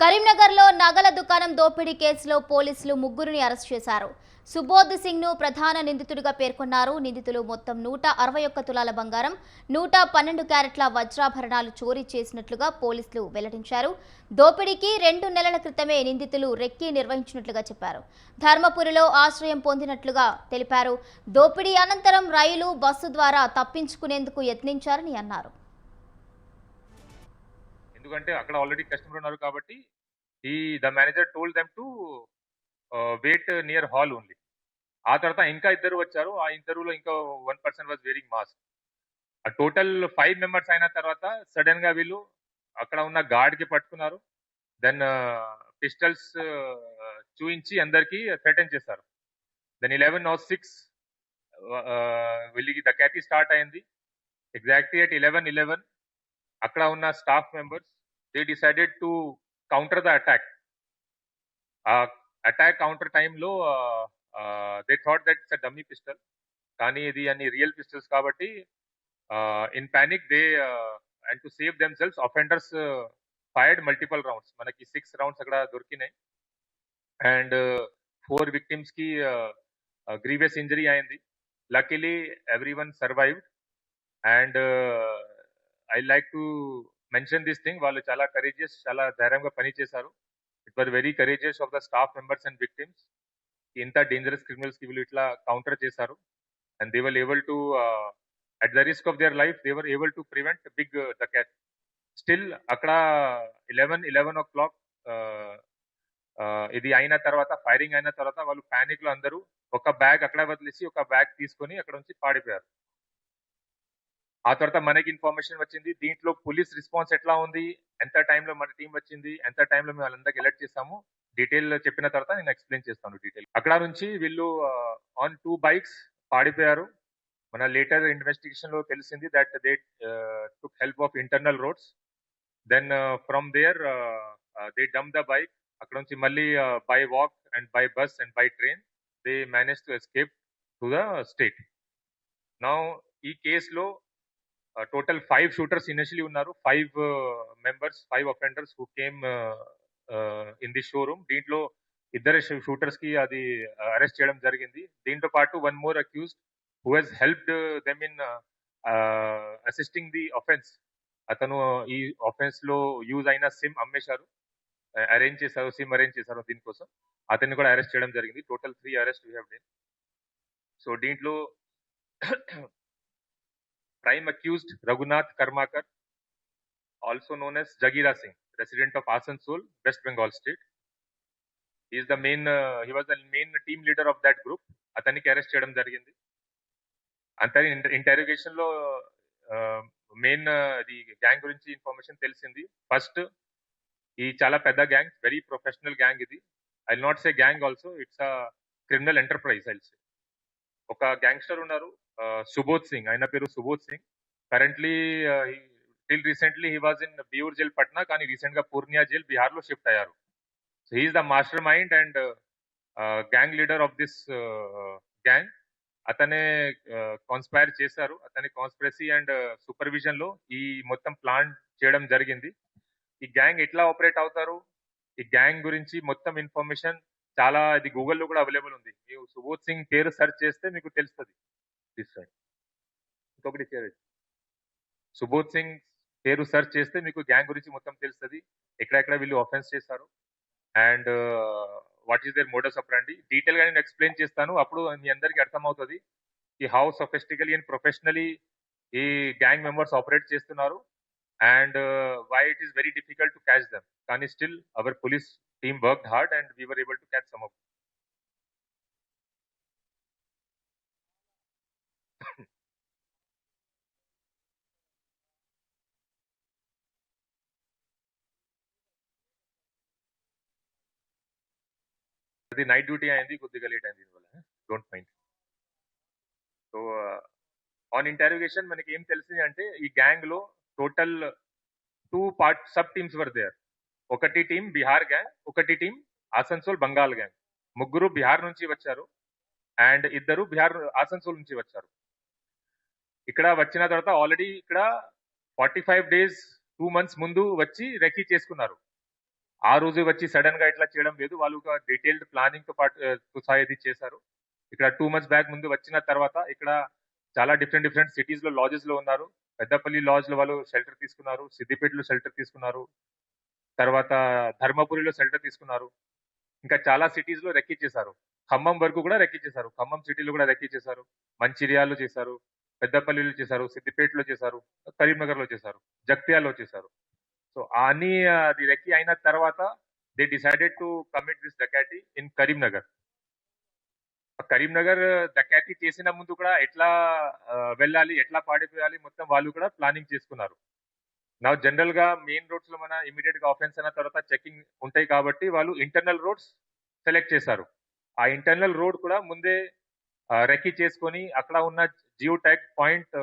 కరీంనగర్లో నగల దుకాణం దోపిడీ కేసులో పోలీసులు ముగ్గురిని అరెస్ట్ చేశారు. సుబోధ్ సింగ్ ను ప్రధాన నిందితుడిగా పేర్కొన్నారు. నిందితులు మొత్తం 161 తులాల బంగారం, 112 క్యారెట్ల వజ్రాభరణాలు చోరీ చేసినట్లుగా పోలీసులు వెల్లడించారు. దోపిడీకి 2 నెలల క్రితమే నిందితులు రెక్కీ నిర్వహించినట్లుగా చెప్పారు. ధర్మపురిలో ఆశ్రయం పొందినట్లుగా తెలిపారు. దోపిడీ అనంతరం రైలు, బస్సు ద్వారా తప్పించుకునేందుకు యత్నించారని అన్నారు. ఎందుకంటే అక్కడ ఆల్రెడీ కస్టమర్ ఉన్నారు కాబట్టి the manager told them to wait near hall only. ఆ తర్వాత ఇంకా ఇద్దరు వచ్చారు. ఆ ఇంటర్వ్యూలో ఇంకా 1 పర్సన్ వాజ్ వేరింగ్ మాస్క్. ఆ టోటల్ 5 మెంబర్స్ అయిన తర్వాత సడన్ గా వీళ్ళు అక్కడ ఉన్న గార్డ్ కి పట్టుకున్నారు. దెన్ పిస్టల్స్ చూయించి అందరికి థ్రెటన్ చేశారు. దెన్ 11:06 వీళ్ళకి డకాతి స్టార్ట్ అయింది. ఎగ్జాక్ట్లీ at 11:11 అక్కడ ఉన్న staff members they decided to counter the attack. ఆ అటాక్ కౌంటర్ టైంలో they thought that it's a dummy pistol, కానీ ఇది అన్ని రియల్ పిస్టల్స్ కాబట్టి in panic they and to save them cells offenders fired multiple rounds. మనకి 6 rounds అక్కడ దొరికినాయి and 4 victims కి గ్రీవియస్ ఇంజరీ అయింది. Luckily everyone survived and I like to mention this thing. వాళ్ళు చాలా కరేజియస్, చాలా ధైర్యంగా పని చేశారు. It was very courageous of the staff members and victims. ఇంత డేంజరస్ క్రిమినల్స్ కి వీళ్ళు ఇట్లా కౌంటర్ చేశారు and they were able to at the risk of their life they were able to prevent big dacoit. Still అక్కడ 11 o'clock ఇది అయిన తర్వాత, firing అయిన తర్వాత వాళ్ళు పానిక్ లో అందరూ ఒక బ్యాగ్ అక్కడ వదిలేసి ఒక బ్యాగ్ తీసుకొని అక్కడ నుంచి పాడిపోయారు. ఆ తర్వాత మనకి ఇన్ఫర్మేషన్ వచ్చింది. దీంట్లో పోలీస్ రెస్పాన్స్ ఎట్లా ఉంది, ఎంత టైంలో మన టీం వచ్చింది, ఎంత టైంలో మేము వాళ్ళందరికీ అలర్ట్ చేసాము, డీటెయిల్ చెప్పిన తర్వాత నేను ఎక్స్ప్లెయిన్ చేస్తాను డీటెయిల్. అక్కడ నుంచి వీళ్ళు ఆన్ 2 బైక్స్ పాడిపోయారు. మన లేటర్ ఇన్వెస్టిగేషన్ లో తెలిసింది that they took help of internal roads. Then from there they dump the bike. అక్కడ నుంచి మళ్ళీ by walk and by bus and by train they manage to escape to the state. Now ఈ కేసులో total 5 shooters initially ఉన్నారు. 5 members, 5 offenders who came in the showroom. దీంట్లో ఇద్దరు shooters కి అది అరెస్ట్ చేయడం జరిగింది. దీంతో పాటు 1 more accused who has helped them in assisting the offense. అతను ఈ ఆఫెన్స్ లో యూజ్ అయిన సిమ్ అమ్మేశారు, అరేంజ్ చేశారు, సిమ్ అరేంజ్ చేశారు దీనికోసం. అతన్ని కూడా అరెస్ట్ చేయడం జరిగింది. Total 3 arrest we have done. So దీంట్లో prime accused Raghunath Karmakar, also known as Jagira Singh, resident of Asansol, West Bengal State. He is the main, he was the main team leader of that group. అతనికి arrest చేయడం జరిగింది. అంతని interrogation లో main the gang గురించి information తెలిసింది. First, ఈ చాలా పెద్ద గ్యాంగ్, వెరీ ప్రొఫెషనల్ గ్యాంగ్ ఇది. I not say gang also, it's a criminal enterprise. I'll say ఒక గ్యాంగ్స్టర్ ఉన్నారు, సుబోధ్ సింగ్. ఆయన పేరు Subodh Singh. Currently till recently he was in Beur jail Patna, కానీ రీసెంట్ గా పూర్ణియా జైల్ బిహార్ లో షిఫ్ట్ అయ్యారు. So he's the master mind and gang leader of this gang. అతనే కాన్స్పైర్ చేశారు. అతని కాన్స్పిరసీ అండ్ సూపర్విజన్ లో ఈ మొత్తం ప్లాన్ చేయడం జరిగింది. ఈ గ్యాంగ్ ఎట్లా ఆపరేట్ అవుతారు, ఈ గ్యాంగ్ గురించి మొత్తం ఇన్ఫర్మేషన్ చాలా, ఇది గూగుల్లో కూడా అవైలబుల్ ఉంది. మీరు సుబోధ్ సింగ్ పేరు సెర్చ్ చేస్తే మీకు తెలుస్తుంది. ఇంకొకటి చేయవచ్చు, సుబోధ్ సింగ్ పేరు సెర్చ్ చేస్తే మీకు గ్యాంగ్ గురించి మొత్తం తెలుస్తుంది, ఎక్కడెక్కడ వీళ్ళు ఆఫెన్స్ చేస్తారు and what is their modus operandi. Detail గా నేను ఎక్స్ప్లెయిన్ చేస్తాను, అప్పుడు మీ అందరికి అర్థమవుతుంది ఈ హౌ సొఫిస్టికలీ అండ్ ప్రొఫెషనలీ ఈ గ్యాంగ్ మెంబర్స్ ఆపరేట్ చేస్తున్నారు and why it is very difficult to catch them. కానీ still our police team worked hard and we were able to catch some of them. అది night duty అయింది, కొద్దిగా late అయింది, don't mind. So on interrogation మనకి ఏం తెలిసింది అంటే ఈ గ్యాంగ్ లో total 2 sub teams were there. ఒకటి టీం బీహార్ గ్యాంగ్, ఒకటి టీం ఆసన్సోల్ బంగాల్ గ్యాంగ్. ముగ్గురు బీహార్ నుంచి వచ్చారు అండ్ ఇద్దరు బీహార్ ఆసన్సోల్ నుంచి వచ్చారు. ఇక్కడ వచ్చిన తర్వాత ఆల్రెడీ ఇక్కడ 45 days 2 months ముందు వచ్చి రెక్కీ చేసుకున్నారు. ఆ రోజే వచ్చి సడన్ గా ఇట్లా చేయడం లేదు. వాళ్ళు ఒక డీటెయిల్డ్ ప్లానింగ్ తో పాటు సహా ఇది చేశారు. ఇక్కడ 2 మంత్స్ బ్యాక్ ముందు వచ్చిన తర్వాత ఇక్కడ చాలా డిఫరెంట్ సిటీస్ లో లాడ్జెస్ లో ఉన్నారు. పెద్దపల్లి లాడ్జ్ లో వాళ్ళు షెల్టర్ తీసుకున్నారు. సిద్దిపేటలో షెల్టర్ తీసుకున్నారు. తర్వాత ధర్మపురిలో షెల్టర్ తీసుకున్నారు. ఇంకా చాలా సిటీస్ లో రెక్కిచ్చేశారు. ఖమ్మం వరకు కూడా రెక్కిచ్చేశారు. ఖమ్మం సిటీలో కూడా రెక్కిచ్చేశారు. మంచిర్యాలలో చేశారు. పెద్దపల్లిలో చేశారు. సిద్దిపేటలో చేశారు. కరీంనగర్‌లో చేశారు. జగిత్యాలలో చేశారు. సో, అన్నీ అది రెక్కీ అయిన తర్వాత they decided to commit this dacoity in Karimnagar. Karimnagar dacoity చేసిన ముందు కూడా ఎట్లా వెళ్ళాలి, ఎట్లా పారిపోయాలి మొత్తం వాళ్ళు కూడా ప్లానింగ్ చేసుకున్నారు. నౌ జనరల్‌గా మెయిన్ రోడ్స్‌లో మన ఇమ్మీడియేట్‌గా ఆఫెన్స్ అయిన తర్వాత చెకింగ్ ఉంటాయి కాబట్టి వాళ్ళు ఇంటర్నల్ రోడ్స్ సెలెక్ట్ చేశారు. ఆ ఇంటర్నల్ రోడ్ కూడా ముందే రెక్కీ చేసుకొని అక్కడ ఉన్న జియో ట్యాగ్ పాయింట్